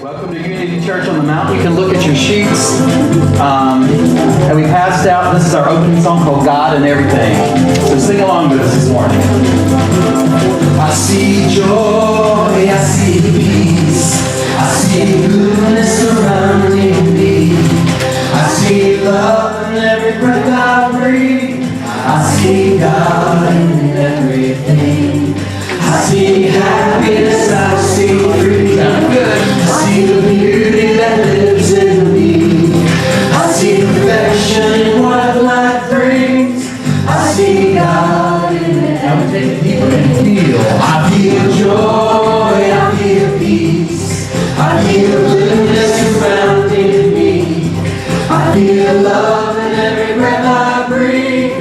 Welcome to Unity Church on the Mount. You can look at your sheets. And we passed out, this is our opening song called God and Everything. So sing along with us this morning. I see joy, I see peace, I see goodness surrounding me. I see love in every breath I breathe. I see God in everything. I see happiness, I see freedom. I see the beauty that lives in me. I see perfection in what life brings. I see God in it. Now we take it deeper and feel. I feel joy, I feel peace. I feel goodness surrounding me. I feel love in every breath I breathe.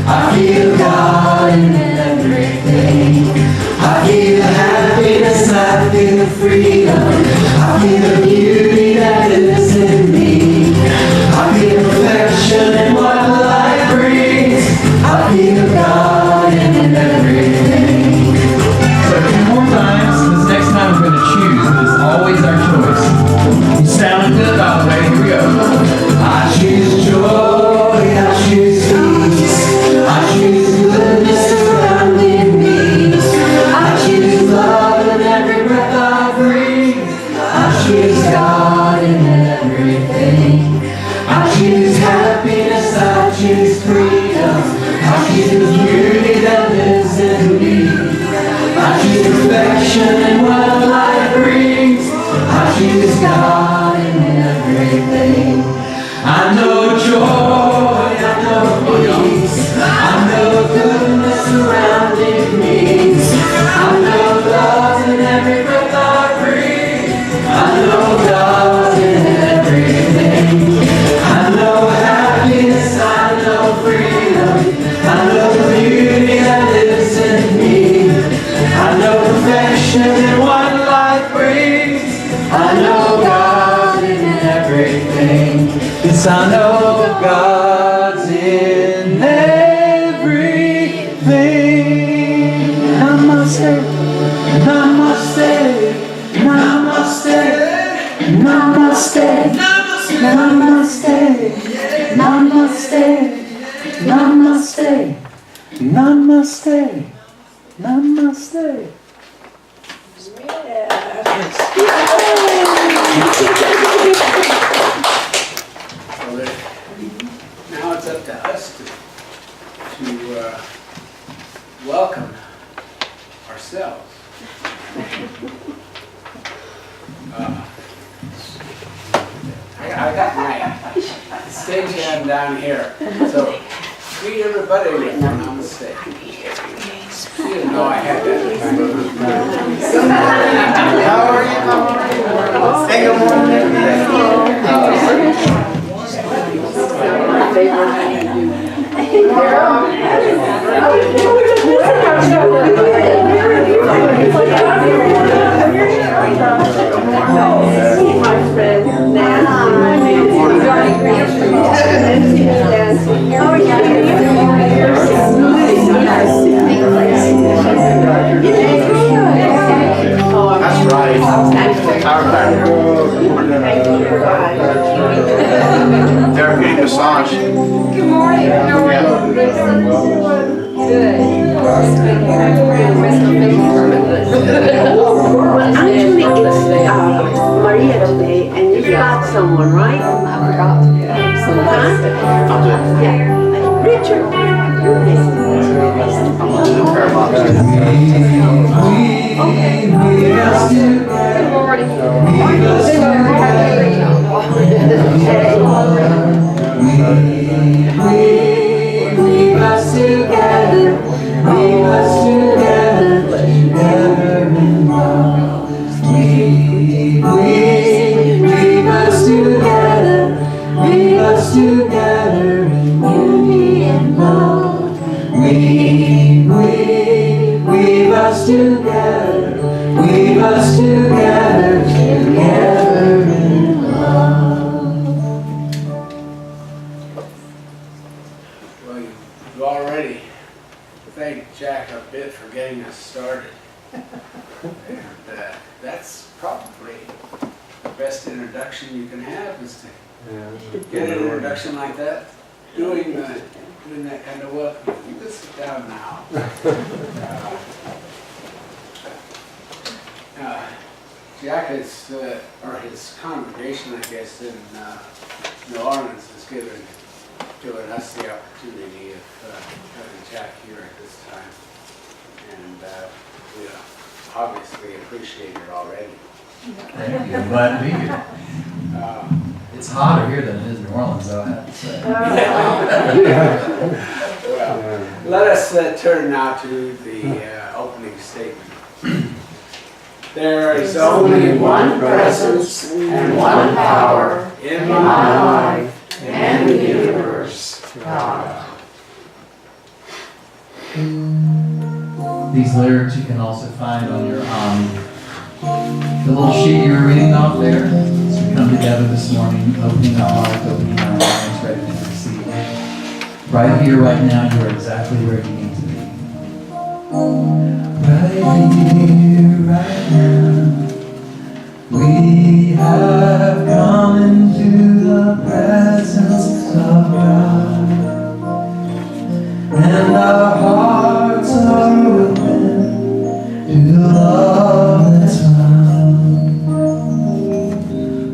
I feel God in everything. I feel happiness, I feel freedom. I feel the beauty that lives in me. I feel perfection in what life brings. I feel God in everything. So 2 more times. This next time we're going to choose. It is always our choice. You sound good, by the way. Here we go. I choose joy. I choose peace. I choose goodness surrounding me. I choose love in every breath I breathe. I choose God in everything. I choose happiness, I choose freedom. I choose beauty that lives in me. I choose perfection in what life brings. I choose God in everything. I know joy, I know peace. I know goodness surrounding me. I know love in every breath I breathe. I know God in everything. I know happiness, I know freedom. I know the beauty that lives in me. I know perfection in what life brings. I know God in everything. Yes, I know God's in everything. Namaste, namaste, namaste, namaste, namaste, namaste, namaste, namaste, namaste. Now it's up to us to welcome ourselves. I got my stage hand down here, so greet everybody with namaste. You didn't know I had that. How are you? Say good My friend Nancy. That's right. Therapeutic massage. Good morning. How are you? Good. Well, actually, it's Maria today, and you got someone, right? I forgot. I'll do it. Yeah. Richard. Good morning. Weave us together in love. Weave us together in unity and love. Weave us together in love. Well, you've already thanked Jack a bit for getting us started. And that's probably best introduction you can have is to get an introduction like that, doing that kind of welcome. You can sit down now. Jack is, or his congregation, I guess, in New Orleans has given us the opportunity of having Jack here at this time. And we obviously appreciate it already. Thank you. I'm glad to be here. It's hotter here than it is in New Orleans, though, I have to say. Well, let us turn now to the opening statement. There is only one presence and one power in my life and the universe, God. These lyrics you can also find on your the little sheet you were reading off there. So we come together this morning, opening our hearts, opening our minds, ready to receive. Right here, right now, you are exactly where you need to be. Right here, right now, we have come into the presence of God, and our hearts are open to the love that's found.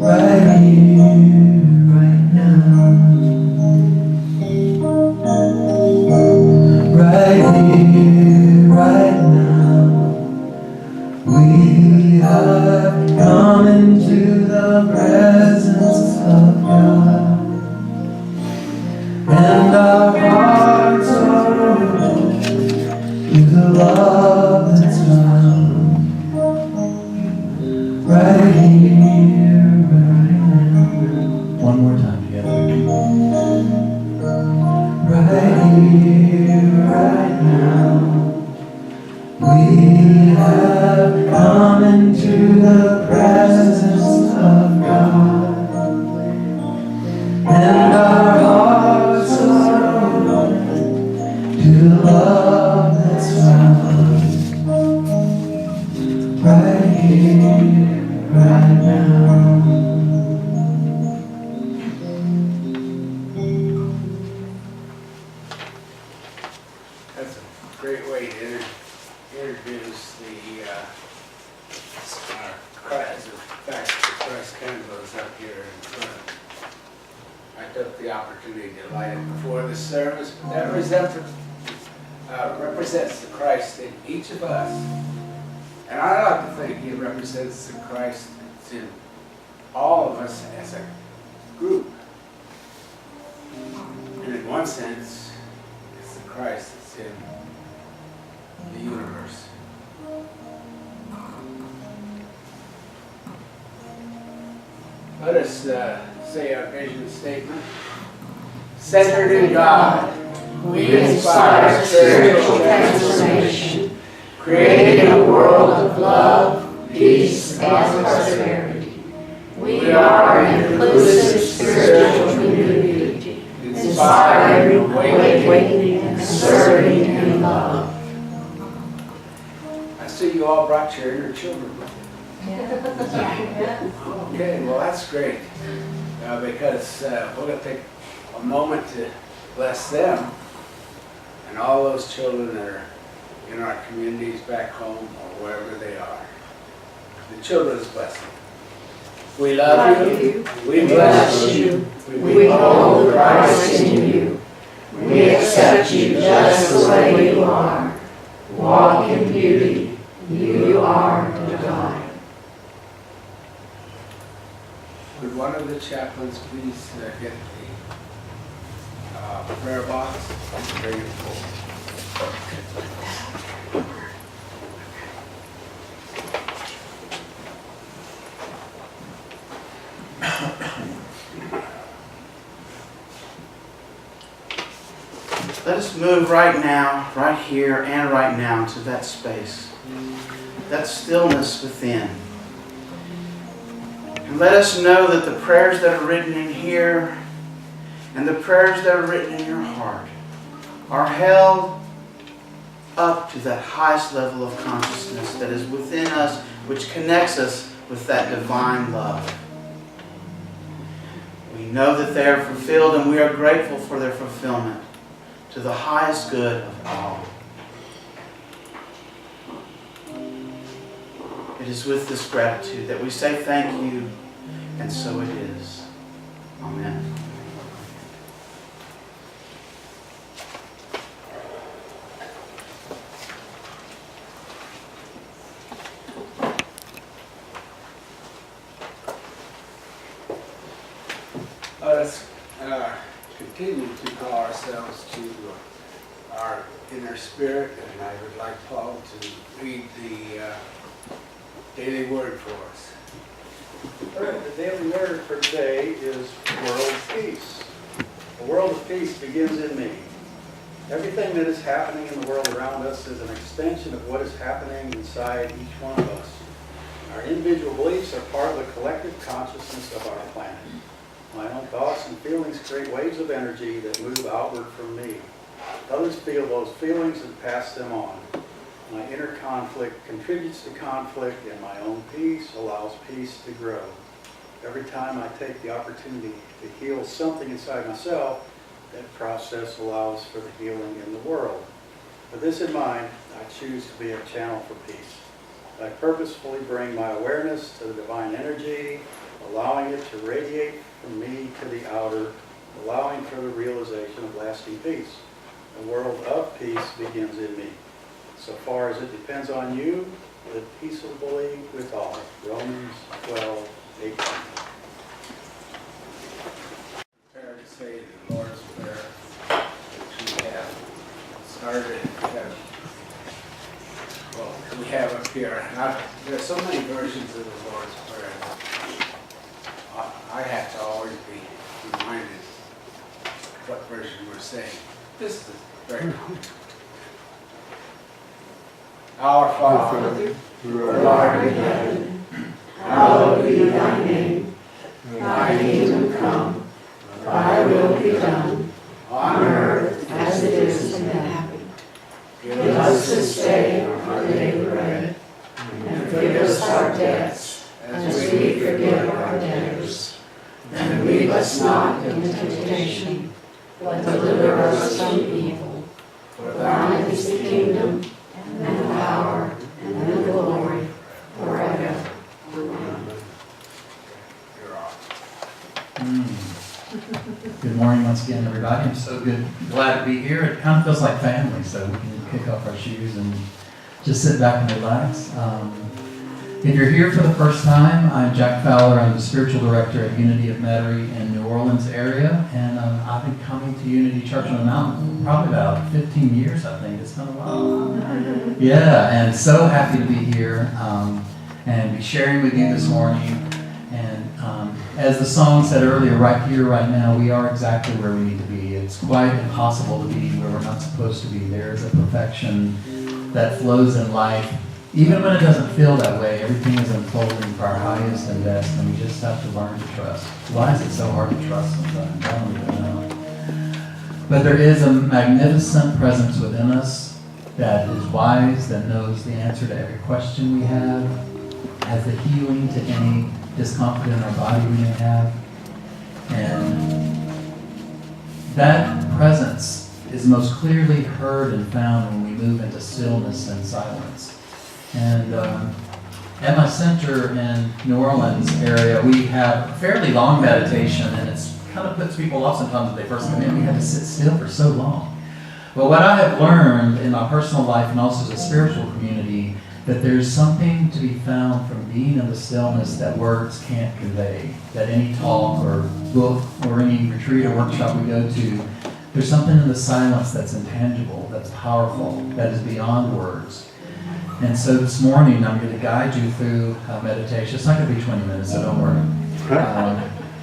Right here, right now. Right here, right now. We have come into the presence of God, and our hearts are open to the love that's found. Right here, right now. One more time together. Right here, right now. We have come into the presence of God, and our hearts are open to the love that's found. Right here, right now. That's a great way to introduce the Christ, the fact that the Christ candle is up here in front. I took the opportunity to light it before the service, but that represents the Christ in each of us. And I like to think he represents the Christ that's in all of us as a group. And in one sense, it's the Christ that's in the universe. Let us say our vision statement. Centered in God, we inspire spiritual transformation, creating a world of love, peace, and prosperity. We are an inclusive spiritual community, inspiring, awakening, and serving in love. I see you all brought your inner children with you. Okay, well that's great, because we're going to take a moment to bless them and all those children that are in our communities back home or wherever they are. The children's blessing. We love you, we bless you, we hold Christ in you. We accept you just the way you are. Walk in beauty, you are divine. Would one of the chaplains please get the prayer box and bring it forward? Let us move right now, right here and right now to that space, that stillness within. And let us know that the prayers that are written in here and the prayers that are written in your heart are held up to that highest level of consciousness that is within us, which connects us with that divine love. We know that they are fulfilled, and we are grateful for their fulfillment to the highest good of all. It is with this gratitude that we say thank you, and so it is. Amen. Let's continue to call ourselves to our inner spirit, and I would like Paul to read the daily word for us. All right, the daily word for today is world peace. The world of peace begins in me. Everything that is happening in the world around us is an extension of what is happening inside each one of us. Our individual beliefs are part of the collective consciousness of our planet. My own thoughts and feelings create waves of energy that move outward from me. Others feel those feelings and pass them on. My inner conflict contributes to conflict, and my own peace allows peace to grow. Every time I take the opportunity to heal something inside myself, that process allows for the healing in the world. With this in mind, I choose to be a channel for peace. I purposefully bring my awareness to the divine energy, allowing it to radiate from me to the outer, allowing for the realization of lasting peace. The world of peace begins in me. So far as it depends on you, live peaceably with all. Romans 12:18. Prepare to say the Lord's Prayer, which we have started. We have up here. Now, there are so many versions of the Lord's Prayer. I have to always be reminded what version we're saying. This is very common. Our Father, who art in heaven, hallowed be thy name. Thy kingdom come, thy will be done, on earth as it is in heaven. Give us this day our daily bread, and forgive us our debts, as we forgive our debtors. And lead us not into temptation, but deliver us from evil. For thine is the kingdom, and the power, and the glory, forever. Amen. Good morning once again, everybody. I'm so glad to be here. It kind of feels like family, so we can kick off our shoes and just sit back and relax. If you're here for the first time, I'm Jack Fowler. I'm the spiritual director at Unity of Metairie in New Orleans area, and I've been coming to Unity Church on the Mountain probably about 15 years, I think. It's been a while. Yeah, and so happy to be here and be sharing with you this morning. And as the song said earlier, right here, right now, we are exactly where we need to be. It's quite impossible to be where we're not supposed to be. There is a perfection that flows in life. Even when it doesn't feel that way, everything is unfolding for our highest and best, and we just have to learn to trust. Why is it so hard to trust sometimes? I don't even know. But there is a magnificent presence within us that is wise, that knows the answer to every question we have, has the healing to any discomfort in our body we may have. And that presence is most clearly heard and found when we move into stillness and silence. And at my center in New Orleans area, we have a fairly long meditation, and it's kind of puts people off sometimes when they first come in. We have to sit still for so long. But what I have learned in my personal life and also as a spiritual community, that there's something to be found from being in the stillness that words can't convey, that any talk or book or any retreat or workshop we go to, there's something in the silence that's intangible, that's powerful, that is beyond words. And so this morning, I'm going to guide you through a meditation. It's not going to be 20 minutes, so don't worry.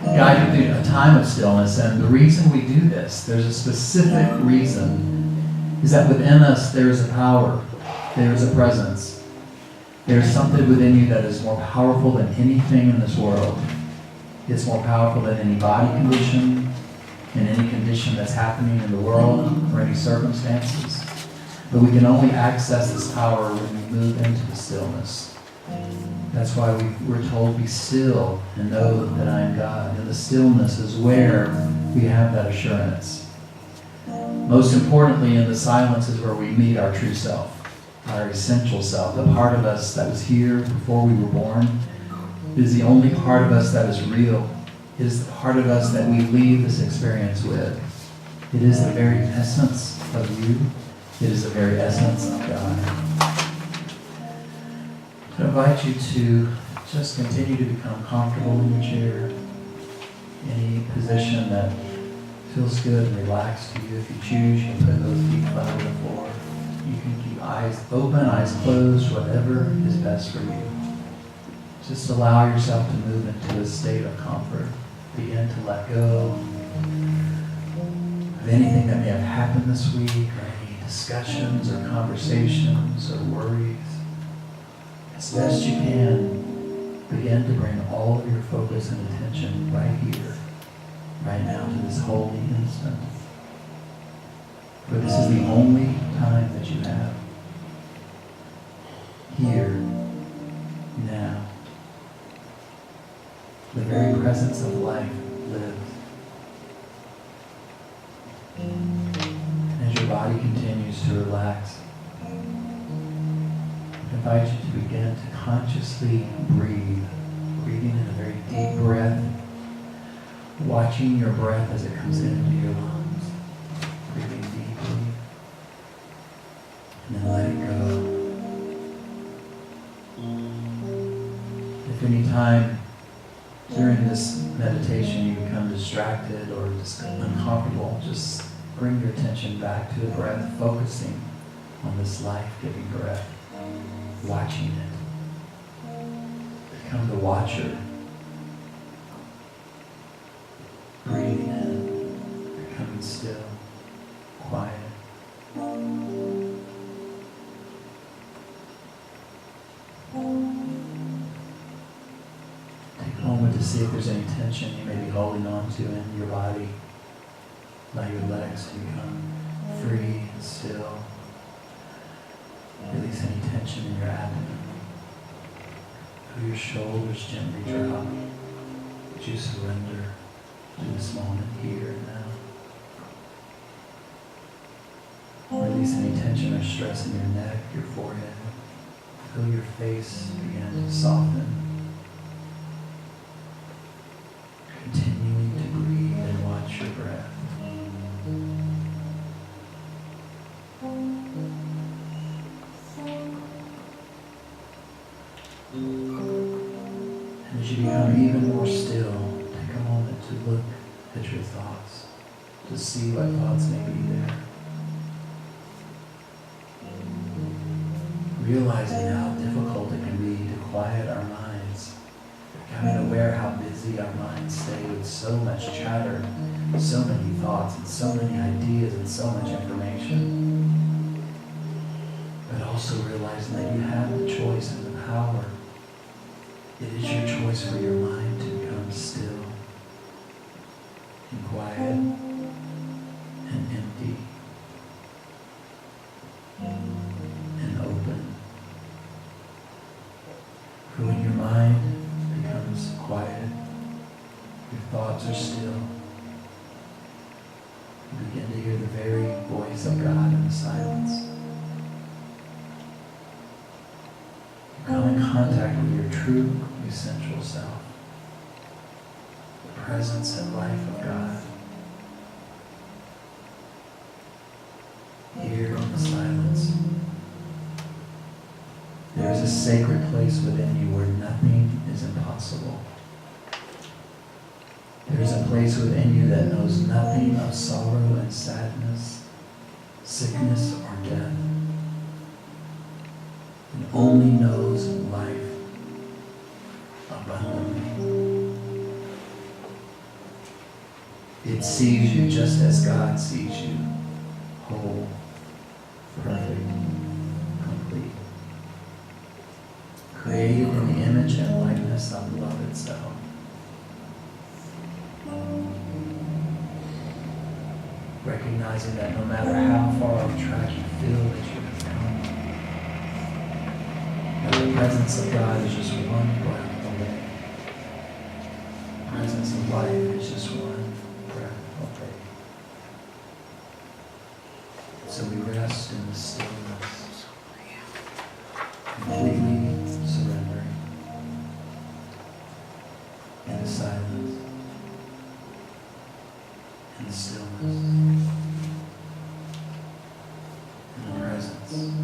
Guide you through a time of stillness. And the reason we do this, there's a specific reason, is that within us there is a power, there is a presence. There's something within you that is more powerful than anything in this world. It's more powerful than any body condition, in any condition that's happening in the world, or any circumstances. But we can only access this power when we move into the stillness. That's why we're told, be still and know that I am God. And the stillness is where we have that assurance. Most importantly, in the silence is where we meet our true self, our essential self, the part of us that was here before we were born. It is the only part of us that is real. It is the part of us that we leave this experience with. It is the very essence of you. It is the very essence of God. I invite you to just continue to become comfortable in your chair. Any position that feels good and relaxed to you. If you choose, you can put those feet flat on the floor. You can keep eyes open, eyes closed, whatever is best for you. Just allow yourself to move into a state of comfort. Begin to let go of anything that may have happened this week, or any discussions or conversations or worries. As best you can, begin to bring all of your focus and attention right here, right now, to this holy instant. For this is the only time that you have. Here, now. The very presence of life lives. And as your body continues to relax, I invite you to begin to consciously breathe, breathing in a very deep breath, watching your breath as it comes into your lungs, breathing deeply, and then let it go. If any time during this meditation you become distracted or just uncomfortable, just bring your attention back to the breath, focusing on this life-giving breath, watching it. Become the watcher. Breathing in, becoming still, quiet. Take a moment to see if there's any tension you may be holding on to in your body. Allow your legs to become free and still. Release any tension in your abdomen. Feel your shoulders gently drop. Would you surrender to this moment here and now? Release any tension or stress in your neck, your forehead. Feel your face begin to soften. Continuing to breathe and watch your breath. And as you become even more still, take a moment to look at your thoughts, to see what thoughts may be there. Realizing how difficult it can be to quiet our minds, becoming aware how busy our minds stay with so much chatter, so many thoughts, and so many ideas, and so much information. But also realizing that you have the choice and the power. It is your choice for your mind to become still and quiet and empty and open. For when your mind becomes quiet, your thoughts are still, you begin to hear the very voice of God in the silence. You come in contact with your true essential self, the presence and life of God. Here in the silence, there is a sacred place within you where nothing is impossible. There is a place within you that knows nothing of sorrow and sadness, sickness or death, and only knows life abundantly. It sees you just as God sees you, whole, perfect, complete, created in the image and likeness of love itself. Recognizing that no matter how far off track you feel that you have come, no The presence of God is just one breath away. The presence of life is just one breath away. So we rest in the stillness, completely surrendering, in the silence, in the stillness, in the presence.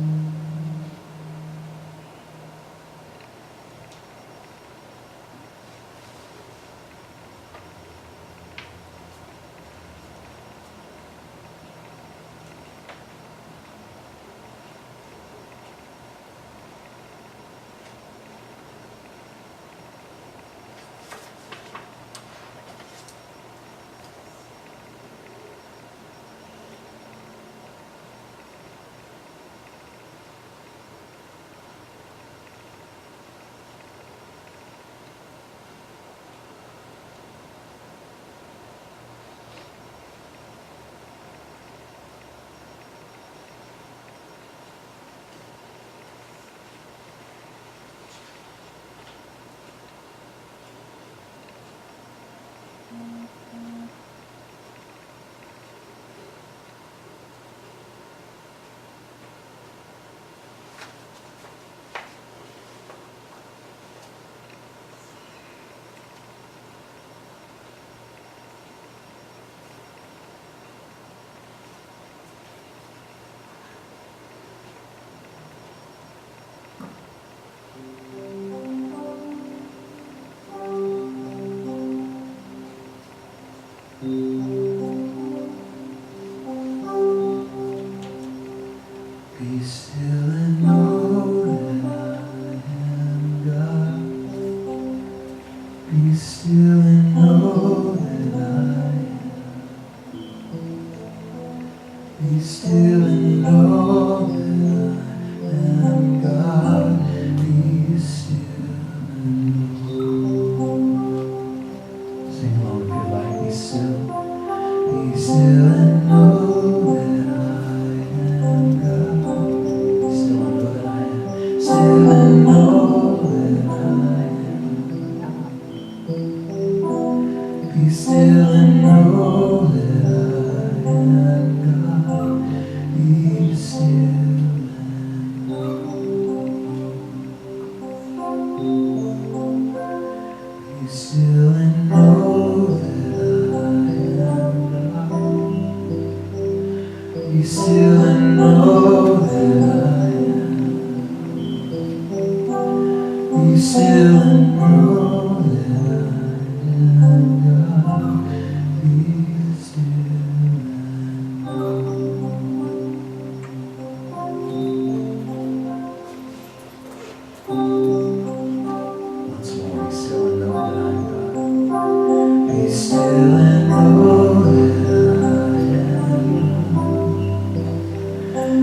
Be still and know that I am God. Be still and know that I am. Be still and know that I am God. Be still and know. Sing along if you like. Be still. Be still and know that I am God. Still and know that I am. Still and know that I am. Be still and know that I am God. Be still and know. Be still and know that I am God. Be still and know that I am. Be still and know that I am God. Be still and know. Once more, be still and know that I am God. Be still and know that I am.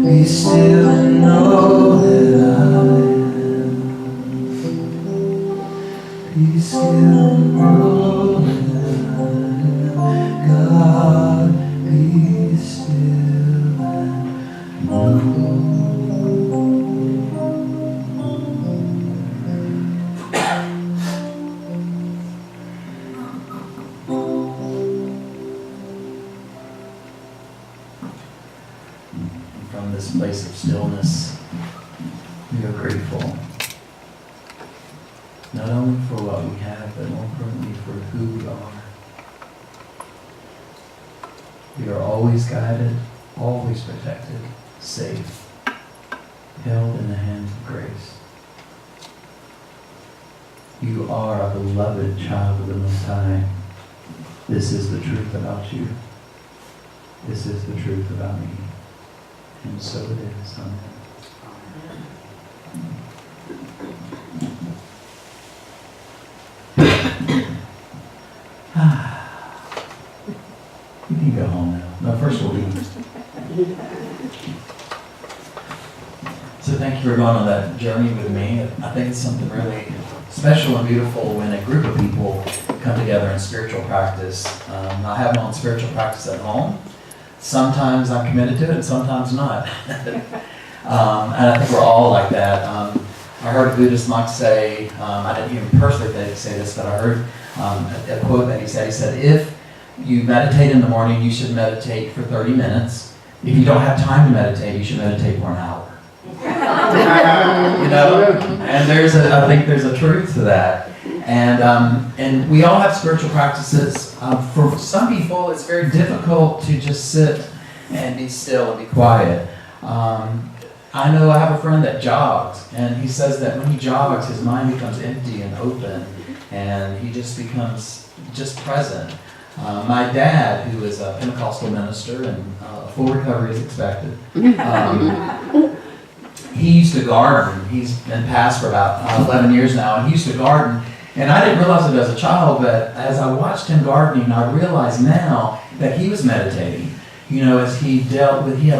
Be still and know that I am. Be still and know that I am God. Be still and know. From this place of stillness, we are grateful, not only for what we have, but more importantly for who we are. We are always guided, always protected, safe, held in the hands of grace. You are a beloved child of the Most High. This is the truth about you. This is the truth about me. And so it is. Amen. You can go home now. No, first we'll leave. So thank you for going on that journey with me. I think it's something really special and beautiful when a group of people come together in spiritual practice. I have my own spiritual practice at home. Sometimes I'm committed to it and sometimes not. And I think we're all like that. I heard a Buddhist monk say, I didn't hear him personally say this, but I heard a quote that he said. He said, if you meditate in the morning, you should meditate for 30 minutes. If you don't have time to meditate, you should meditate for an hour. You know, and I think there's a truth to that. And we all have spiritual practices. For some people, it's very difficult to just sit and be still and be quiet. I know I have a friend that jogs, and he says that when he jogs, his mind becomes empty and open, and he just becomes just present. My dad, who is a Pentecostal minister, and full recovery is expected, he used to garden. He's been passed for about 11 years now, and he used to garden. And I didn't realize it as a child, but as I watched him gardening, I realize now that he was meditating. You know, as he dealt with, he had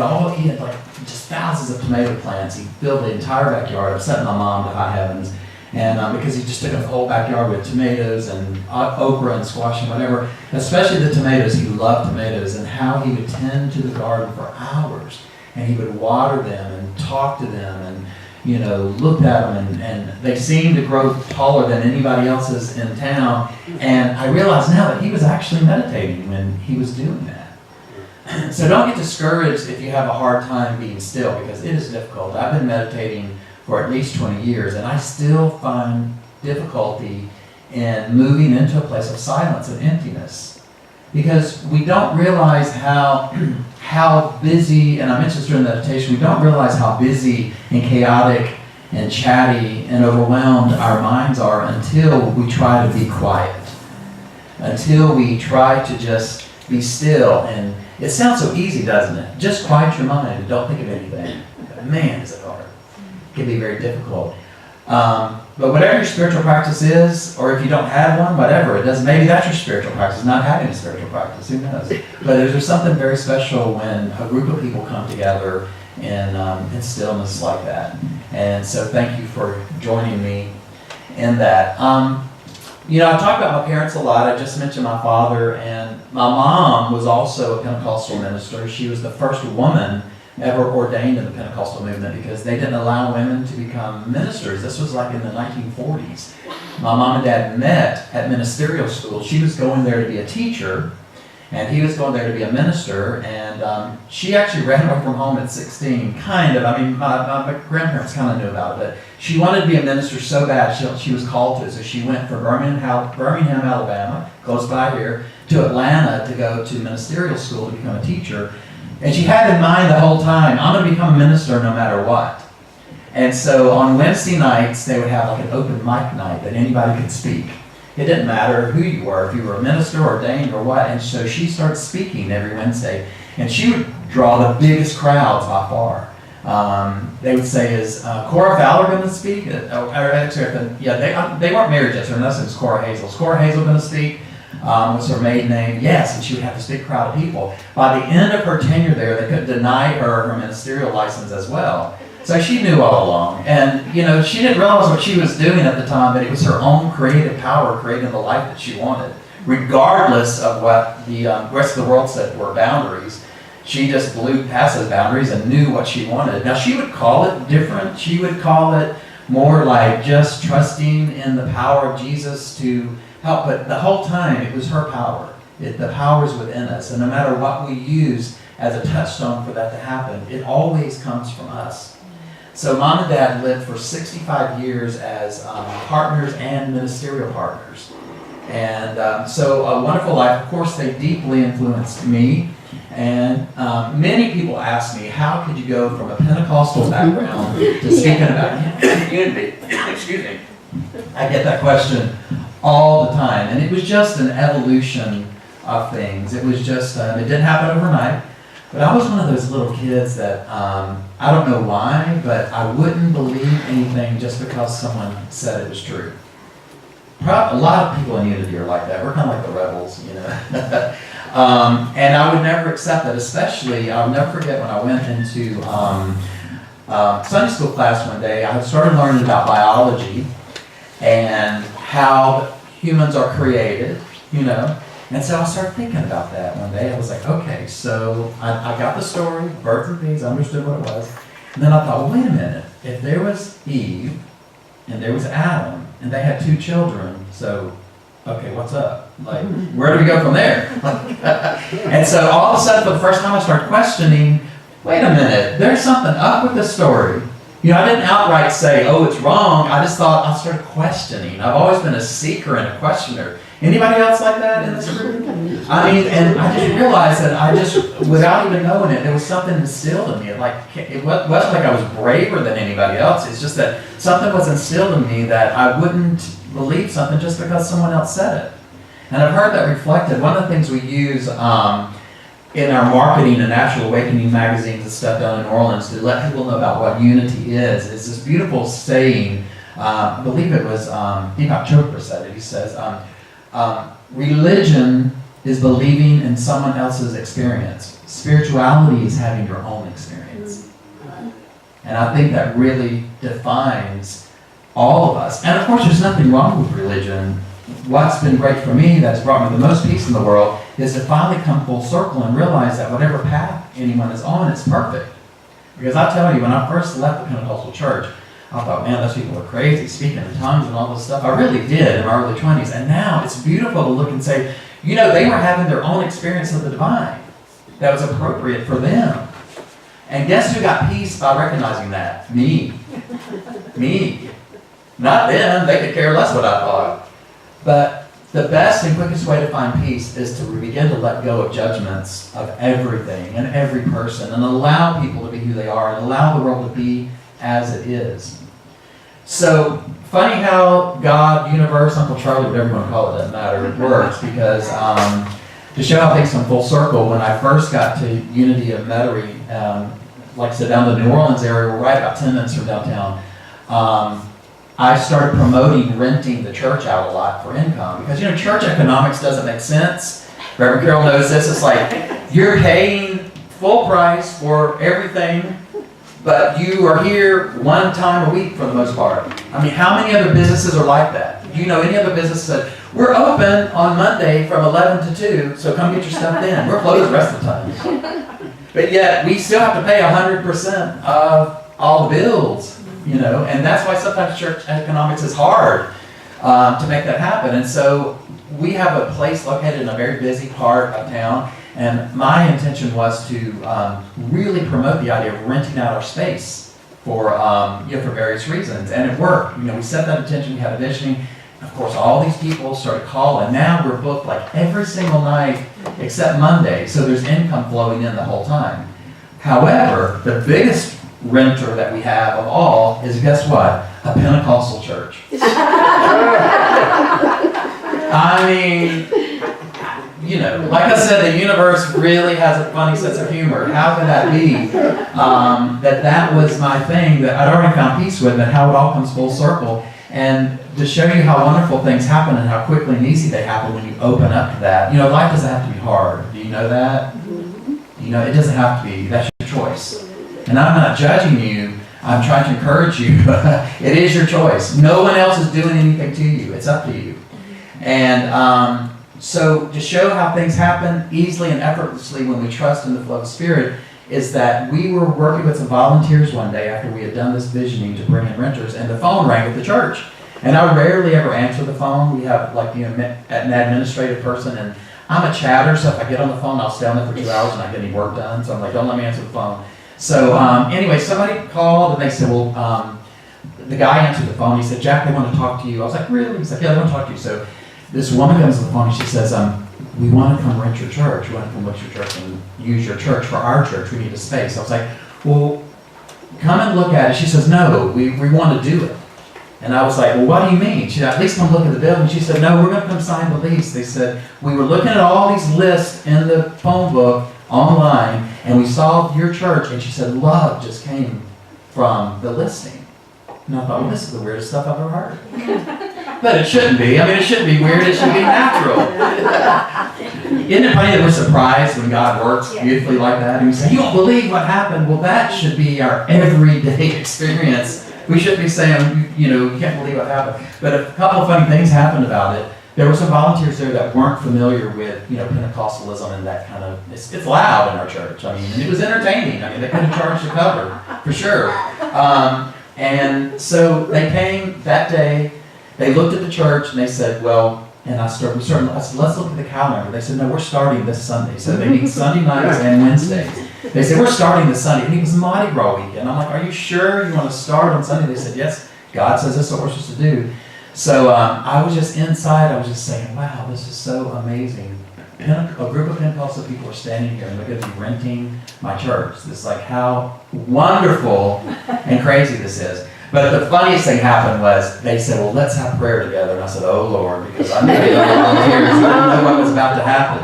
like just thousands of tomato plants. He filled the entire backyard, upset my mom to high heavens. And because he just took up the whole backyard with tomatoes and okra and squash and whatever, especially the tomatoes. He loved tomatoes, and how he would tend to the garden for hours. And he would water them and talk to them and, you know, looked at them, and they seemed to grow taller than anybody else's in town. And I realize now that he was actually meditating when he was doing that. So don't get discouraged if you have a hard time being still, because it is difficult. I've been meditating for at least 20 years, and I still find difficulty in moving into a place of silence and emptiness, because we don't realize how busy, and I mentioned this during the meditation, we don't realize how busy and chaotic and chatty and overwhelmed our minds are until we try to be quiet, until we try to just be still. And it sounds so easy, doesn't it? Just quiet your mind and don't think of anything. Man, is it hard. It can be very difficult. But whatever your spiritual practice is, or if you don't have one, whatever it does, maybe that's your spiritual practice, not having a spiritual practice, who knows? But there's something very special when a group of people come together in stillness like that. And so thank you for joining me in that. You know, I talk about my parents a lot. I just mentioned my father, and my mom was also a Pentecostal minister. She was the first woman ever ordained in the Pentecostal movement, because they didn't allow women to become ministers. This was like in the 1940s. My mom and dad met at ministerial school. She was going there to be a teacher, and he was going there to be a minister. And she actually ran away from home at 16, kind of. I mean, my grandparents kind of knew about it, but she wanted to be a minister so bad she was called to. So she went from Birmingham, Alabama, close by here, to Atlanta to go to ministerial school to become a teacher. And she had in mind the whole time, I'm going to become a minister no matter what. And so on Wednesday nights, they would have like an open mic night that anybody could speak. It didn't matter who you were, if you were a minister, ordained, or what. And so she started speaking every Wednesday. And she would draw the biggest crowds by far. They would say, is Cora Fowler going to speak? They weren't married yet, so unless it was Cora Hazel. Is Cora Hazel going to speak? Was her maiden name? Yes, and she would have this big crowd of people. By the end of her tenure there, they couldn't deny her ministerial license as well. So she knew all along. And, you know, she didn't realize what she was doing at the time, but it was her own creative power creating the life that she wanted. Regardless of what the rest of the world said were boundaries, she just blew past those boundaries and knew what she wanted. Now, she would call it different. She would call it more like just trusting in the power of Jesus to help, but the whole time it was her power. The power is within us, and no matter what we use as a touchstone for that to happen, it always comes from us. So Mom and Dad lived for 65 years as partners and ministerial partners. And so a wonderful life. Of course, they deeply influenced me. And many people ask me, how could you go from a Pentecostal background to speaking about unity? Excuse me. I get that question all the time. And it was just an evolution of things. It was just, it didn't happen overnight. But I was one of those little kids that, I don't know why, but I wouldn't believe anything just because someone said it was true. A lot of people in Unity are like that. We're kind of like the rebels, you know. And I would never accept that, especially, I'll never forget when I went into Sunday school class one day. I had started learning about biology and how humans are created, you know. And so I started thinking about that one day. I was like, okay, so I got the story, birds and bees, understood what it was. And then I thought, well, wait a minute. If there was Eve and there was Adam, and they had 2 children. So, okay, what's up? Like, where do we go from there? And so all of a sudden, for the first time, I started questioning, wait a minute, there's something up with this story. You know, I didn't outright say, oh, it's wrong. I just thought, I started questioning. I've always been a seeker and a questioner. Anybody else like that in this group? I mean, and I just realized that without even knowing it, there was something instilled in me. Like, it wasn't like I was braver than anybody else. It's just that something was instilled in me that I wouldn't believe something just because someone else said it. And I've heard that reflected. One of the things we use in our marketing and Natural Awakening magazines and stuff down in New Orleans to let people know about what unity is this beautiful saying. I believe it was Deepak Chopra said it. He says, religion is believing in someone else's experience. Spirituality is having your own experience. And I think that really defines all of us. And of course, there's nothing wrong with religion. What's been great for me, that's brought me the most peace in the world, is to finally come full circle and realize that whatever path anyone is on, it's perfect. Because I tell you, when I first left the Pentecostal church, I thought, man, those people are crazy, speaking in tongues and all this stuff. I really did in my early 20s. And now it's beautiful to look and say, you know, they were having their own experience of the divine that was appropriate for them. And guess who got peace by recognizing that? Me. Me. Not them. They could care less what I thought. But the best and quickest way to find peace is to begin to let go of judgments of everything and every person and allow people to be who they are and allow the world to be as it is. So, funny how God, universe, Uncle Charlie, whatever you want to call it, doesn't matter, it works because to show how things come full circle, when I first got to Unity of Metairie, like I said, down the New Orleans area, we're right about 10 minutes from downtown, I started promoting renting the church out a lot for income because, you know, church economics doesn't make sense. Reverend Carroll knows this. It's like you're paying full price for everything, but you are here one time a week for the most part. I mean, how many other businesses are like that? Do you know any other business that we're open on Monday from 11 to 2, so come get your stuff in. We're closed the rest of the time. But yet, we still have to pay 100% of all the bills. You know, and that's why sometimes church economics is hard to make that happen. And so we have a place located in a very busy part of town, and my intention was to really promote the idea of renting out our space for for various reasons, and it worked. You know, we set that intention, we had a visioning. Of course, all these people started calling. Now we're booked like every single night except Monday, so there's income flowing in the whole time. However, the biggest renter that we have of all is, guess what? A Pentecostal church. I mean, you know, like I said, the universe really has a funny sense of humor. How could that be? That was my thing that I'd already found peace with, and how it all comes full circle. And to show you how wonderful things happen and how quickly and easy they happen when you open up to that. You know, life doesn't have to be hard. Do you know that? You know, it doesn't have to be. That's your choice. And I'm not judging you. I'm trying to encourage you. It is your choice. No one else is doing anything to you. It's up to you. And so to show how things happen easily and effortlessly when we trust in the flow of Spirit is that we were working with some volunteers one day after we had done this visioning to bring in renters, and the phone rang at the church. And I rarely ever answer the phone. We have like an administrative person, and I'm a chatter, so if I get on the phone, I'll stay on there for 2 hours and not get any work done. So I'm like, don't let me answer the phone. So anyway, somebody called and they said, well, the guy answered the phone. He said, Jack, they want to talk to you. I was like, really? He's like, yeah, they want to talk to you. So this woman comes to the phone and she says, we want to come rent your church. We want to come rent your church and use your church for our church. We need a space. I was like, well, come and look at it. She says, no, we want to do it. And I was like, well, what do you mean? She said, at least come look at the building. She said, no, we're going to come sign the lease. They said, we were looking at all these lists in the phone book online, and we saw your church, and she said, love just came from the listing. And I thought, well, this is the weirdest stuff I've ever heard. But it shouldn't be. I mean, it shouldn't be weird. It should be natural. Isn't it funny that we're surprised when God works beautifully like that? And we say, you don't believe what happened. Well, that should be our everyday experience. We shouldn't be saying, you can't believe what happened. But a couple of funny things happened about it. There were some volunteers there that weren't familiar with, Pentecostalism and that kind of, it's loud in our church. I mean, and it was entertaining. I mean, they couldn't charge the cover, for sure. And so they came that day, they looked at the church and they said, well, and I said, let's look at the calendar. They said, no, we're starting this Sunday. So they meet Sunday nights and Wednesdays. They said, we're starting this Sunday. And it was Mardi Gras weekend. I'm like, are you sure you want to start on Sunday? They said, yes, God says this is what we're supposed to do. So I was just inside, I was just saying, wow, this is so amazing. A group of Pentecostal people are standing here and they're going to be renting my church. It's like how wonderful and crazy this is. But the funniest thing happened was they said, well, let's have prayer together. And I said, oh, Lord, because I knew they were volunteers. I didn't know what was about to happen.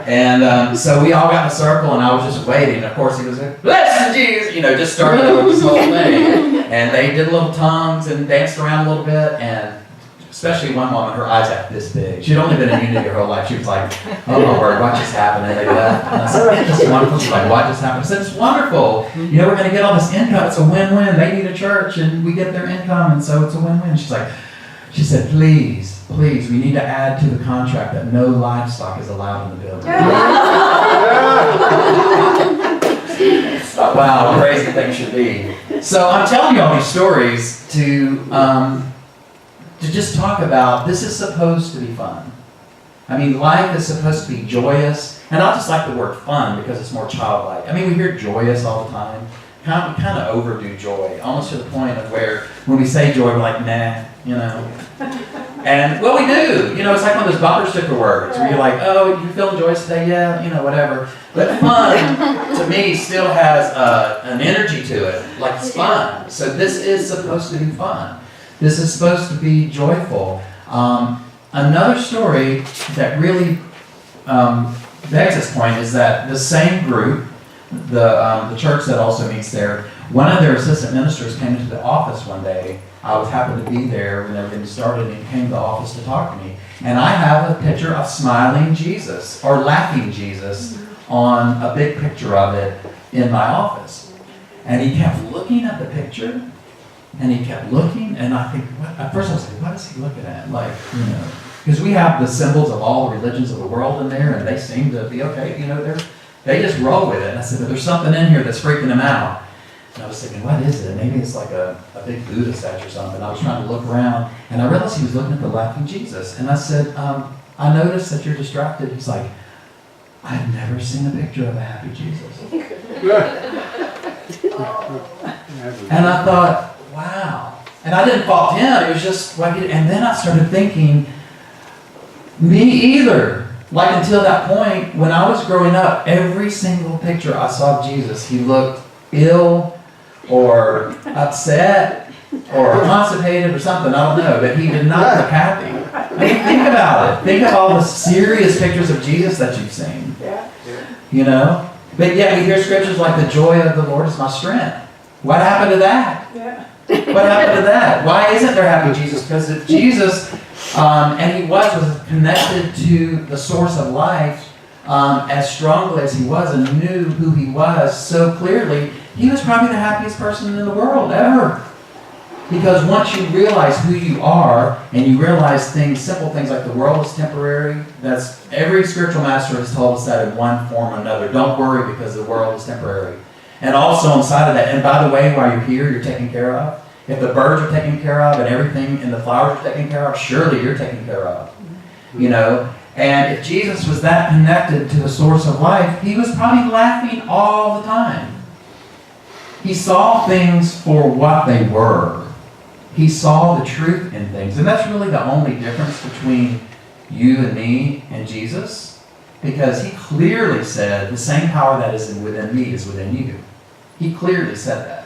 And so we all got in a circle and I was just waiting. Of course, he was like, bless Jesus, just started with this whole thing. And they did little tongues and danced around a little bit. And especially one woman, her eyes got this big. She'd only been in Unity her whole life. She was like, oh Lord, what just happened? And they left. And I said, man, this is wonderful. She's like, what just happened? I said, it's wonderful. We're going to get all this income. It's a win-win. They need a church and we get their income. And so it's a win-win. She said, please, we need to add to the contract that no livestock is allowed in the building. Wow, crazy things should be. So I'm telling you all these stories to just talk about, this is supposed to be fun. I mean, life is supposed to be joyous, and I just like the word fun because it's more childlike. I mean, we hear joyous all the time. We kind of overdo joy, almost to the point of where when we say joy, we're like, nah, And, well, we do. It's like one of those bumper sticker words where you're like, oh, you feeling joyous today? Yeah, whatever. But fun, to me, still has an energy to it, like it's fun. So this is supposed to be fun. This is supposed to be joyful. Another story that really begs this point is that the same group, the church that also meets there, one of their assistant ministers came into the office one day. I was happened to be there when everything started, and he came to the office to talk to me. And I have a picture of smiling Jesus, or laughing Jesus, on a big picture of it in my office. And he kept looking at the picture, and he kept looking, and I think, at first I was like, what is he looking at? Because we have the symbols of all the religions of the world in there, and they seem to be okay, they just roll with it. And I said, but there's something in here that's freaking him out. And I was thinking, what is it? Maybe it's like a big Buddha statue or something. I was trying to look around, and I realized he was looking at the laughing Jesus. And I said, I noticed that you're distracted. He's like, I've never seen a picture of a happy Jesus. And I thought, wow. And I didn't fault him. It was just, and then I started thinking, me either. Like until that point, when I was growing up, every single picture I saw of Jesus, he looked ill or upset or constipated or something, I don't know, but he did not look happy. I mean, think about it. Think of all the serious pictures of Jesus that you've seen. But yet we hear scriptures like, the joy of the Lord is my strength. What happened to that? What happened to that? Why isn't there happy Jesus? Because if Jesus, and he was connected to the source of life as strongly as he was and knew who he was so clearly, he was probably the happiest person in the world ever. Because once you realize who you are, and you realize simple things like the world is temporary, that's every spiritual master has told us that in one form or another. Don't worry because the world is temporary. And also inside of that, and by the way, while you're here, you're taken care of. If the birds are taken care of and everything and the flowers are taken care of, surely you're taken care of. And if Jesus was that connected to the source of life, he was probably laughing all the time. He saw things for what they were. He saw the truth in things. And that's really the only difference between you and me and Jesus. Because he clearly said, the same power that is within me is within you. He clearly said that.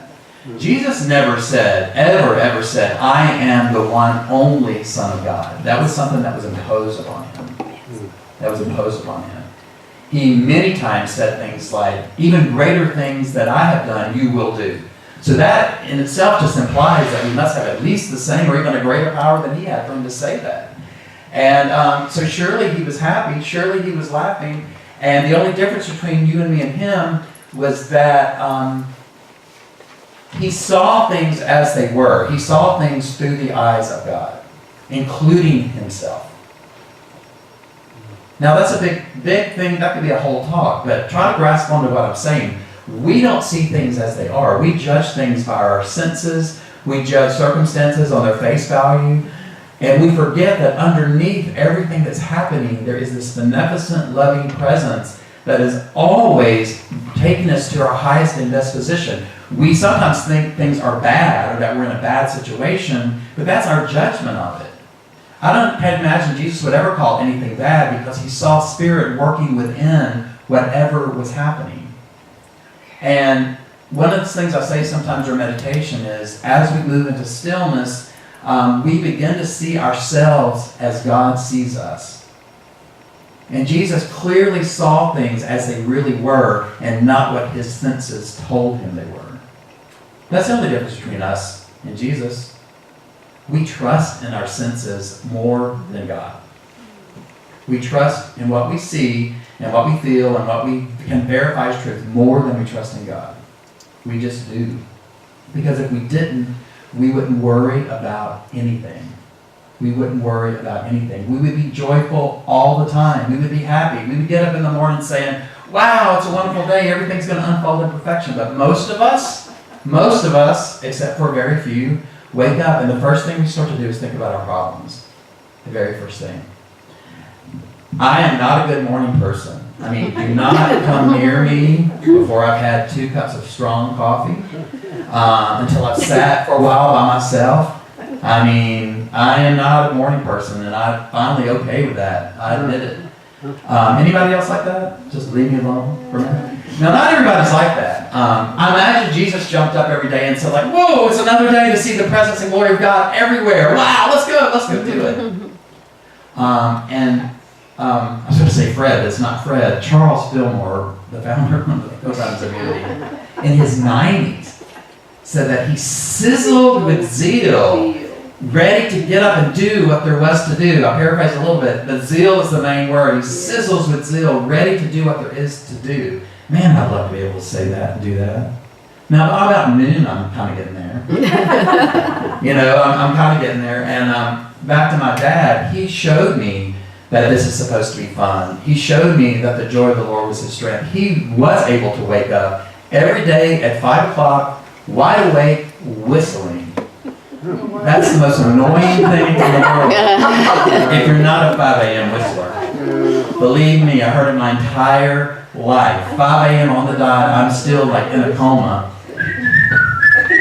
Jesus never said, ever said, I am the one only Son of God. That was something that was imposed upon him. He many times said things like, even greater things that I have done, you will do. So that in itself just implies that we must have at least the same or even a greater power than he had for him to say that. And so surely he was happy, surely he was laughing, and the only difference between you and me and him was that he saw things as they were. He saw things through the eyes of God, including himself. Now that's a big thing, that could be a whole talk, but try to grasp onto what I'm saying. we don't see things as they are. We judge things by our senses. We judge circumstances on their face value. And we forget that underneath everything that's happening, there is this beneficent, loving presence that is always taking us to our highest and best position. We sometimes think things are bad or that we're in a bad situation, but that's our judgment of it. can't imagine Jesus would ever call anything bad because he saw Spirit working within whatever was happening. And one of the things I say sometimes during meditation is, as we move into stillness, we begin to see ourselves as God sees us. And Jesus clearly saw things as they really were and not what his senses told him they were. That's the only difference between us and Jesus. We trust in our senses more than God. We trust in what we see and what we feel and what we can verify as truth more than we trust in God. We just do. Because if we didn't, we wouldn't worry about anything. We wouldn't worry about anything. We would be joyful all the time. We would be happy. We would get up in the morning saying, wow, it's a wonderful day. Everything's going to unfold in perfection. But most of us, except for very few, wake up and the first thing we start to do is think about our problems. The very first thing. I am not a good morning person. I mean, do not come near me before I've had 2 cups of strong coffee, until I've sat for a while by myself. I mean, I am not a morning person, and I'm finally okay with that. I admit it. Anybody else like that? Just leave me alone for a minute. Now, not everybody's like that. I imagine Jesus jumped up every day and said, like, whoa, it's another day to see the presence and glory of God everywhere. Wow, let's go do it. I was going to say Fred, it's not Fred. Charles Fillmore, the founder of the co-founders of Unity, in his 90s, said that he sizzled with zeal, ready to get up and do what there was to do. I'll paraphrase a little bit, but zeal is the main word. He sizzles with zeal, ready to do what there is to do. Man, I'd love to be able to say that and do that. Now, about noon, I'm kind of getting there. I'm kind of getting there. And back to my dad, he showed me that this is supposed to be fun. He showed me that the joy of the Lord was his strength. He was able to wake up every day at 5 o'clock, wide awake, whistling. That's the most annoying thing in the world. If you're not a 5 a.m. whistler. Believe me, I heard it my entire life. 5 a.m. on the dot, I'm still like in a coma.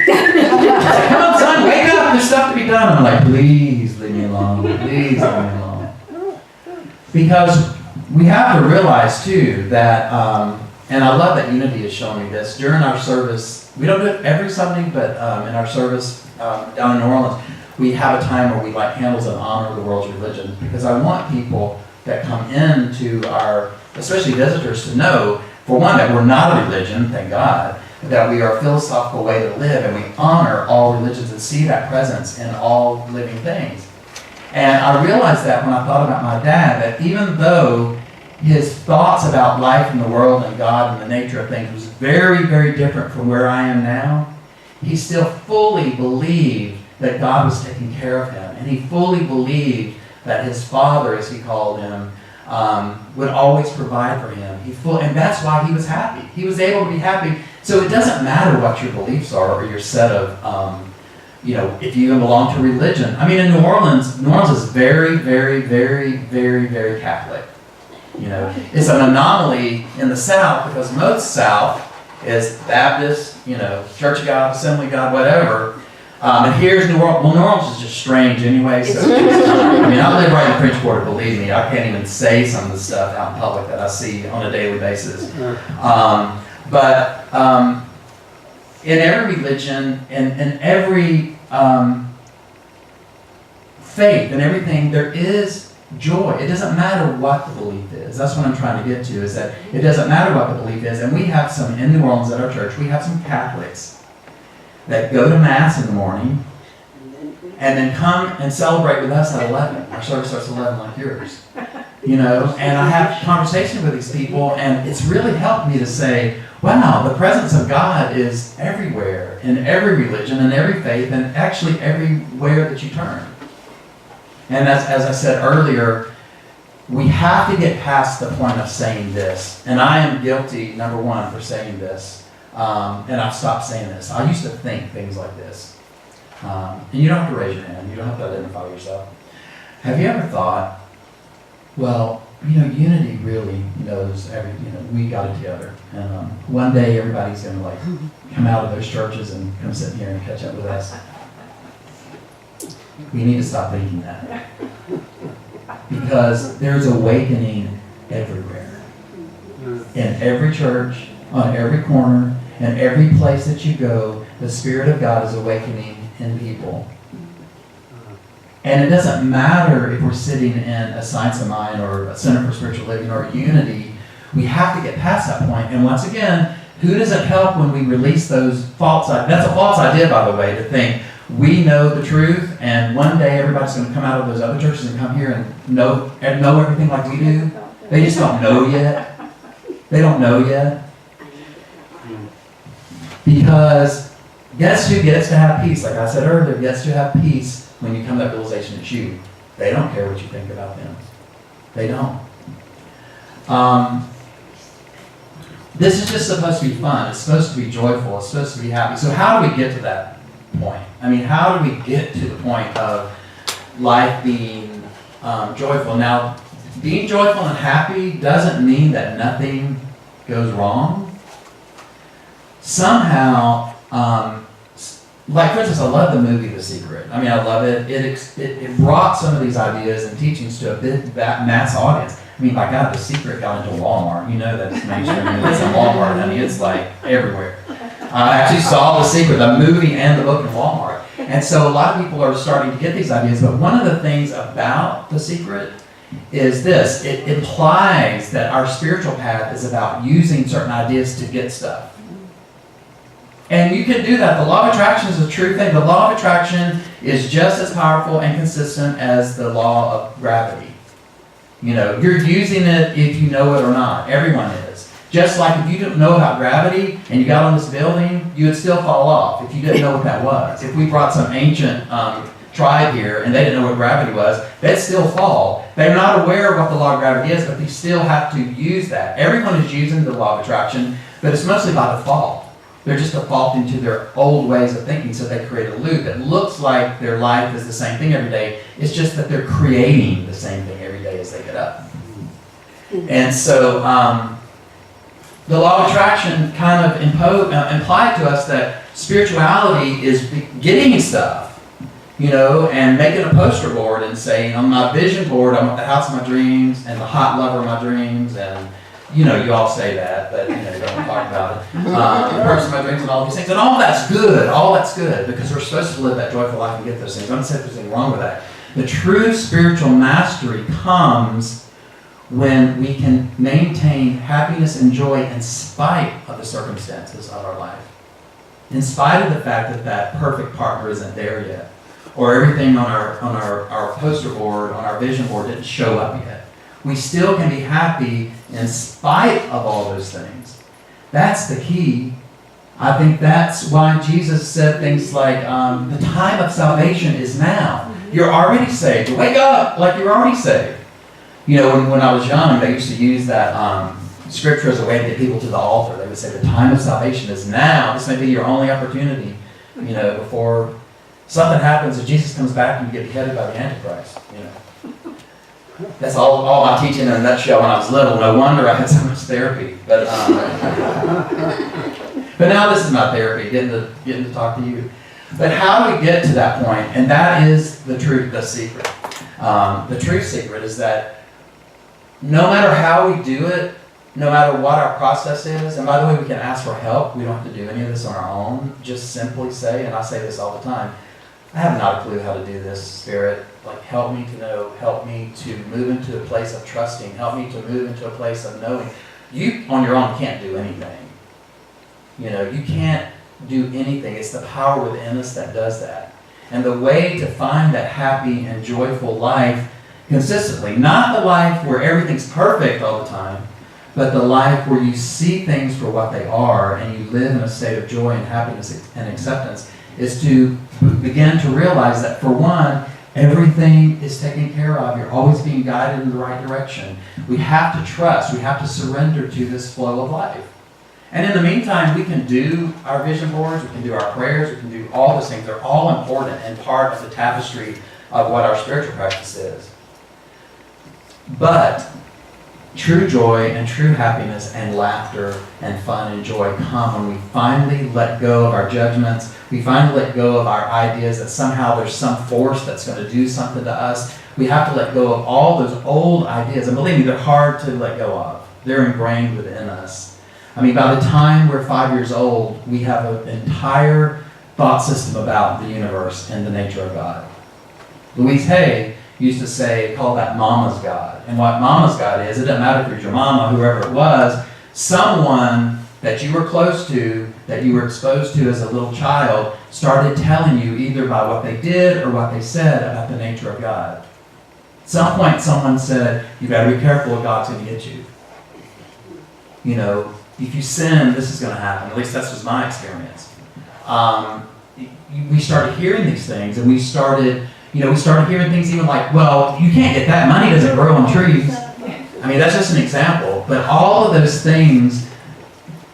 Come on, son, wake up, there's stuff to be done. I'm like, please leave me alone. Please leave me alone. Because we have to realize too that, and I love that Unity is showing me this, during our service, we don't do it every Sunday, but in our service down in New Orleans, we have a time where we light candles in honor of the world's religions, because I want people that come into our, especially visitors, to know, for one, that we're not a religion, thank God, that we are a philosophical way to live, and we honor all religions and see that presence in all living things. And I realized that when I thought about my dad, that even though his thoughts about life and the world and God and the nature of things was very, very different from where I am now, he still fully believed that God was taking care of him. And he fully believed that his father, as he called him, would always provide for him. And that's why he was happy. He was able to be happy. So it doesn't matter what your beliefs are or your set of, if you even belong to religion. I mean, in New Orleans is very, very, very, very, very Catholic. It's an anomaly in the South because most South is Baptist, Church of God, Assembly of God, whatever. And here's New Orleans. Well, New Orleans is just strange anyway. So I live right in the French Quarter, believe me. I can't even say some of the stuff out in public that I see on a daily basis. But in every religion and in every faith and everything, there is joy. It doesn't matter what the belief is. That's what I'm trying to get to, is that it doesn't matter what the belief is. And we have some, in New Orleans at our church, we have some Catholics that go to Mass in the morning and then come and celebrate with us at 11. Our service starts at 11 like yours. And I have conversations with these people, and it's really helped me to say, wow, the presence of God is everywhere, in every religion, in every faith, and actually everywhere that you turn. And as I said earlier, we have to get past the point of saying this. And I am guilty, number one, for saying this. and I've stopped saying this. I used to think things like this. And you don't have to raise your hand. You don't have to identify yourself. Have you ever thought, well, unity really knows we got it together. And one day everybody's going to come out of those churches and come sit here and catch up with us. We need to stop thinking that. Because there's awakening everywhere. In every church, on every corner, and every place that you go, the Spirit of God is awakening in people. And it doesn't matter if we're sitting in a Science of Mind or a Center for Spiritual Living or Unity. We have to get past that point. And once again, who does it help when we release those false ideas? That's a false idea, by the way, to think we know the truth and one day everybody's going to come out of those other churches and come here and know everything like we do. They just don't know yet. They don't know yet. Because guess who gets to have peace? Like I said earlier, gets to have peace when you come to that realization it's you. They don't care what you think about them. They don't. This is just supposed to be fun. It's supposed to be joyful. It's supposed to be happy. So how do we get to that point? I mean, how do we get to the point of life being joyful? Now, being joyful and happy doesn't mean that nothing goes wrong. Somehow, like for instance, I love the movie The Secret. I mean, I love it. It brought some of these ideas and teachings to a big mass audience. I mean, by God, The Secret got into Walmart. You know that it's mainstream. It's in Walmart. I mean, it's like everywhere. I actually saw The Secret, the movie and the book in Walmart. And so a lot of people are starting to get these ideas. But one of the things about The Secret is this. It implies that our spiritual path is about using certain ideas to get stuff. And you can do that. The law of attraction is a true thing. The law of attraction is just as powerful and consistent as the law of gravity. You're using it if you know it or not. Everyone is. Just like if you didn't know about gravity and you got on this building, you would still fall off if you didn't know what that was. If we brought some ancient tribe here and they didn't know what gravity was, they'd still fall. They're not aware of what the law of gravity is, but they still have to use that. Everyone is using the law of attraction, but it's mostly by default. They're just defaulting to their old ways of thinking, so they create a loop that looks like their life is the same thing every day. It's just that they're creating the same thing every day as they get up. And so the law of attraction kind of implied to us that spirituality is getting stuff, and making a poster board and saying, on my vision board, I want the house of my dreams and the hot lover of my dreams, and you all say that, but you don't talk about it. The person of my dreams and all these things. And all that's good, because we're supposed to live that joyful life and get those things. I'm not saying there's anything wrong with that. The true spiritual mastery comes when we can maintain happiness and joy in spite of the circumstances of our life. In spite of the fact that that perfect partner isn't there yet. Or everything on our poster board, on our vision board didn't show up yet. We still can be happy in spite of all those things. That's the key. I think that's why Jesus said things like, the time of salvation is now. You're already saved. Wake up like you're already saved. When I was young, they used to use that scripture as a way to get people to the altar. They would say, the time of salvation is now. This may be your only opportunity, before something happens and Jesus comes back and you get beheaded by the Antichrist, That's all my teaching in a nutshell when I was little. No wonder I had so much therapy. But now this is my therapy, getting to talk to you. But how do we get to that point? And that is the secret. The true secret is that no matter how we do it, no matter what our process is, and by the way, we can ask for help. We don't have to do any of this on our own. Just simply say, and I say this all the time, I have not a clue how to do this, Spirit. Help me to know, help me to move into a place of trusting, help me to move into a place of knowing. You, on your own, can't do anything. You can't do anything. It's the power within us that does that. And the way to find that happy and joyful life consistently, not the life where everything's perfect all the time, but the life where you see things for what they are and you live in a state of joy and happiness and acceptance, is to begin to realize that, for one, everything is taken care of. You're always being guided in the right direction. We have to trust. We have to surrender to this flow of life. And in the meantime, we can do our vision boards, we can do our prayers, we can do all those things. They're all important and part of the tapestry of what our spiritual practice is. But true joy and true happiness and laughter and fun and joy come when we finally let go of our judgments. We finally let go of our ideas that somehow there's some force that's going to do something to us. We have to let go of all those old ideas. And believe me, they're hard to let go of. They're ingrained within us. I mean, by the time we're 5 years old, we have an entire thought system about the universe and the nature of God. Louise Hay used to say, call that Mama's God. And what Mama's God is, it doesn't matter if it was your mama, whoever it was, someone that you were close to, that you were exposed to as a little child, started telling you either by what they did or what they said about the nature of God. At some point, someone said, you better be careful what God's going to get you. You know, if you sin, this is going to happen. At least that was my experience. We started hearing these things, and we started hearing things even like, well, you can't get that. Money doesn't grow on trees. I mean, that's just an example. But all of those things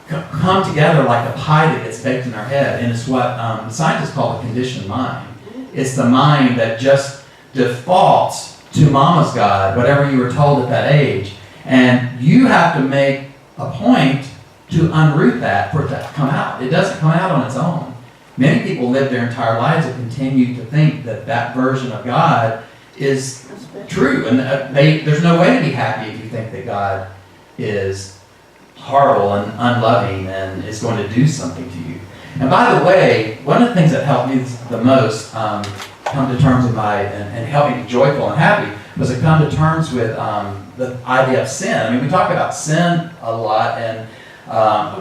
come together like a pie that gets baked in our head. And it's what scientists call a conditioned mind. It's the mind that just defaults to Mama's God, whatever you were told at that age. And you have to make a point to unroot that for it to come out. It doesn't come out on its own. Many people live their entire lives and continue to think that that version of God is true. And there's no way to be happy if you think that God is horrible and unloving and is going to do something to you. And by the way, one of the things that helped me the most come to terms with and help me be joyful and happy was to come to terms with the idea of sin. I mean, we talk about sin a lot, and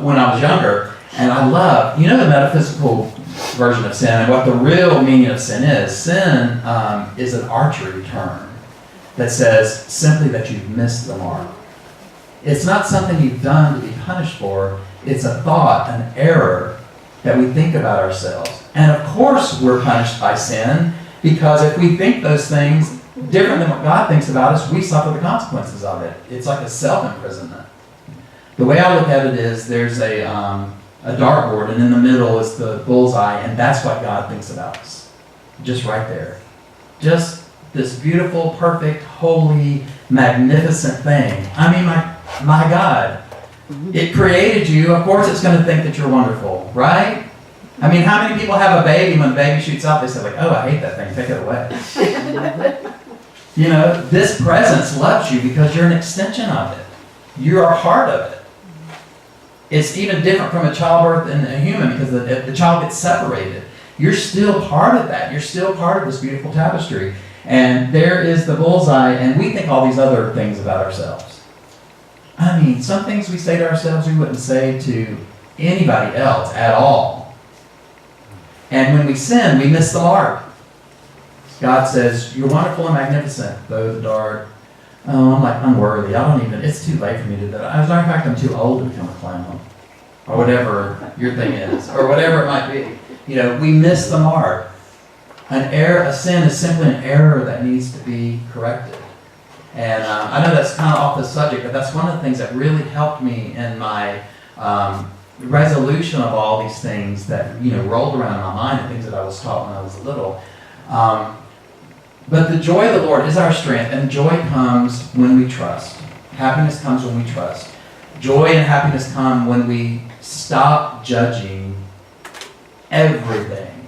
when I was younger, and I love, the metaphysical version of sin and what the real meaning of sin is. Sin is an archery term that says simply that you've missed the mark. It's not something you've done to be punished for. It's a thought, an error that we think about ourselves. And of course we're punished by sin, because if we think those things different than what God thinks about us, we suffer the consequences of it. It's like a self-imprisonment. The way I look at it is there's a dartboard, and in the middle is the bullseye, and that's what God thinks about us. Just right there. Just this beautiful, perfect, holy, magnificent thing. I mean, my God. It created you. Of course it's going to think that you're wonderful, right? I mean, how many people have a baby, when the baby shoots out, they say, like, oh, I hate that thing, take it away. This presence loves you because you're an extension of it. You're a part of it. It's even different from a childbirth in a human, because the child gets separated. You're still part of that. You're still part of this beautiful tapestry. And there is the bullseye, and we think all these other things about ourselves. I mean, some things we say to ourselves we wouldn't say to anybody else at all. And when we sin, we miss the mark. God says, you're wonderful and magnificent, though the dart. Oh, I'm like unworthy. It's too late for me to do that. As a matter of fact, I'm too old to become a clown. Or whatever your thing is. Or whatever it might be. We miss the mark. A sin is simply an error that needs to be corrected. And I know that's kind of off the subject, but that's one of the things that really helped me in my resolution of all these things that rolled around in my mind, and things that I was taught when I was little. But the joy of the Lord is our strength, and joy comes when we trust. Happiness comes when we trust. Joy and happiness come when we stop judging everything.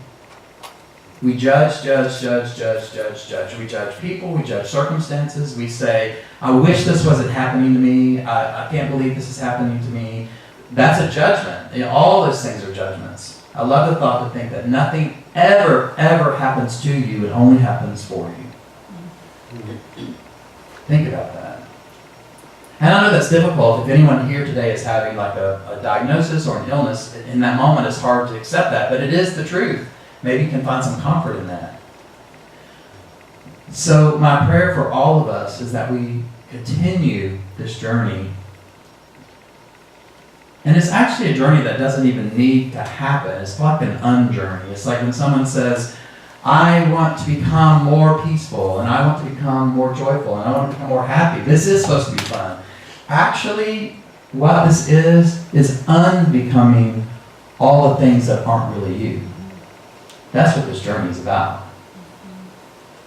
We judge. We judge people, we judge circumstances. We say, I wish this wasn't happening to me. I can't believe this is happening to me. That's a judgment. All those things are judgments. I love the thought to think that nothing ever happens to you. It only happens for you. Think about that. And I know that's difficult. If anyone here today is having like a diagnosis or an illness, in that moment it's hard to accept that, but it is the truth. Maybe you can find some comfort in that. So my prayer for all of us is that we continue this journey. And it's actually a journey that doesn't even need to happen. It's like an unjourney. It's like when someone says, I want to become more peaceful, and I want to become more joyful, and I want to become more happy. This is supposed to be fun. Actually, what this is unbecoming all the things that aren't really you. That's what this journey is about.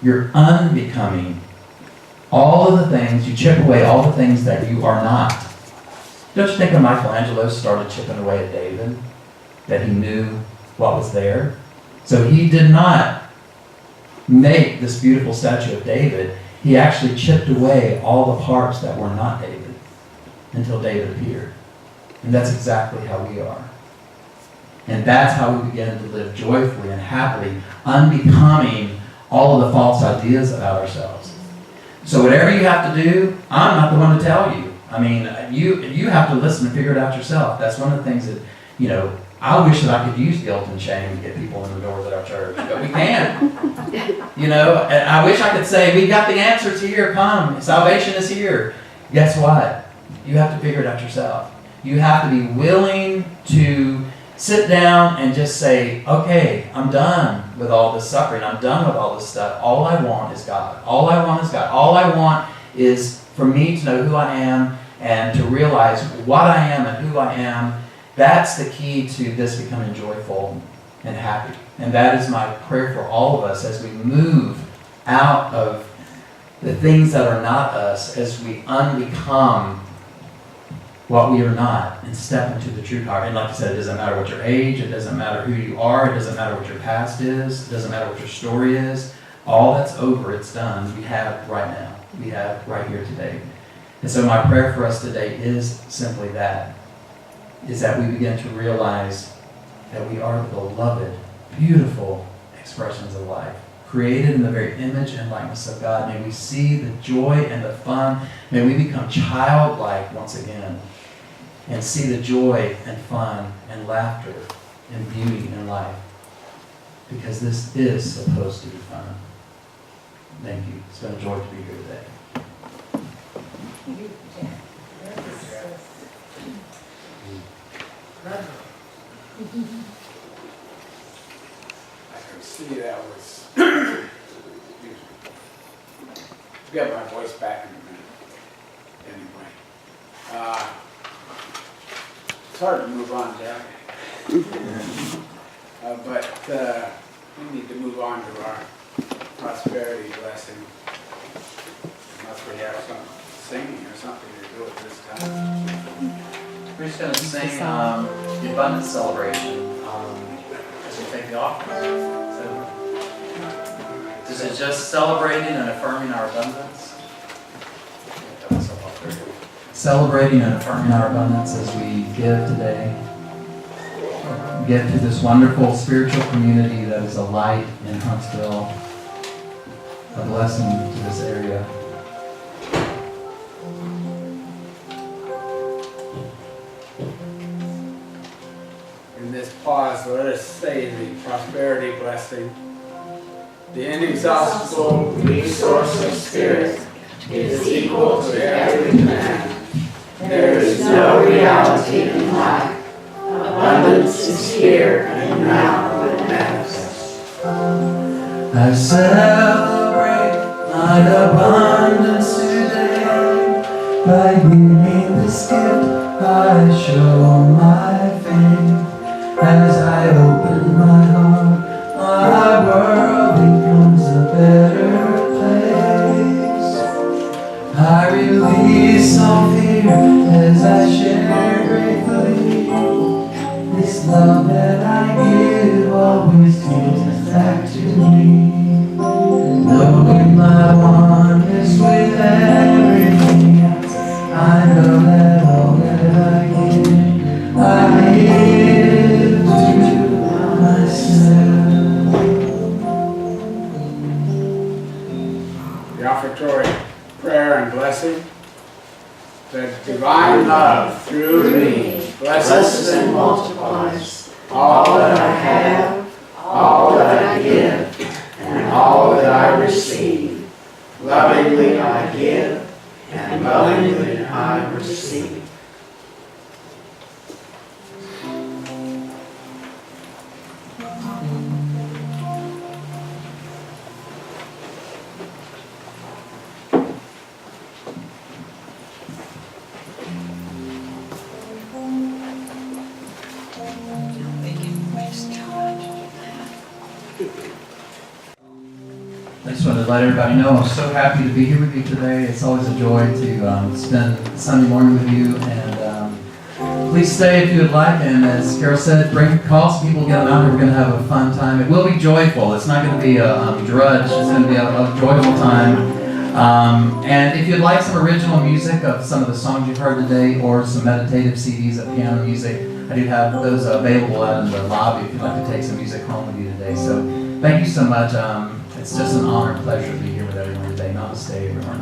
You're unbecoming all of the things, you chip away all the things that you are not. Don't you think when Michelangelo started chipping away at David, that he knew what was there? So he did not make this beautiful statue of David. He actually chipped away all the parts that were not David until David appeared. And that's exactly how we are. And that's how we begin to live joyfully and happily, unbecoming all of the false ideas about ourselves. So whatever you have to do, I'm not the one to tell you. I mean, you have to listen and figure it out yourself. That's one of the things that, I wish that I could use guilt and shame to get people in the doors at our church, but we can't. And I wish I could say, we got the answers here, come, salvation is here. Guess what? You have to figure it out yourself. You have to be willing to sit down and just say, okay, I'm done with all this suffering. I'm done with all this stuff. All I want is God. All I want is God. All I want is for me to know who I am and to realize what I am and who I am. That's the key to this becoming joyful and happy. And that is my prayer for all of us as we move out of the things that are not us, as we unbecome what we are not and step into the true power. And like I said, it doesn't matter what your age, it doesn't matter who you are, it doesn't matter what your past is, it doesn't matter what your story is. All that's over, it's done. We have right now. We have right here today. And so my prayer for us today is simply that, is that we begin to realize that we are the beloved, beautiful expressions of life, created in the very image and likeness of God. May we see the joy and the fun. May we become childlike once again and see the joy and fun and laughter and beauty in life, because this is supposed to be fun. Thank you. It's been a joy to be here today. I can see that was. Get my voice back in a minute. Anyway, it's hard to move on, Jack. But we need to move on to our prosperity blessing. Unless we have some singing or something to do at this time. We're just going to sing the abundance celebration as we take the offering. So, is it just celebrating and affirming our abundance? Celebrating and affirming our abundance as we give today. Give to this wonderful spiritual community that is a light in Huntsville, a blessing to this area. In this pause, let us say the prosperity blessing. The inexhaustible resource of spirit is equal to every demand. There is no reality in lack. Abundance is here and now and manifest. I celebrate my abundance today. By giving this gift, I show my faith. As I open my heart, my world becomes a better place. I release all fear as I share gratefully. This love that I give always comes back to me. Knowing my oneness with everything else, I know that all that I give, I give to myself. The offertory prayer and blessing. The divine love through me blesses and multiplies all that I have, all that I give, and all that I receive. Lovingly I give, and lovingly I receive. let everybody know I'm so happy to be here with you today. It's always a joy to spend Sunday morning with you. And please stay if you would like. And as Carol said, bring your calls. People get them out here. We're going to have a fun time. It will be joyful. It's not going to be a drudge. It's going to be a joyful time. And if you'd like some original music of some of the songs you've heard today, or some meditative CDs of piano music, I do have those available out in the lobby if you'd like to take some music home with you today. So thank you so much. It's just an honor and pleasure to be here with everyone today. Namaste, everyone.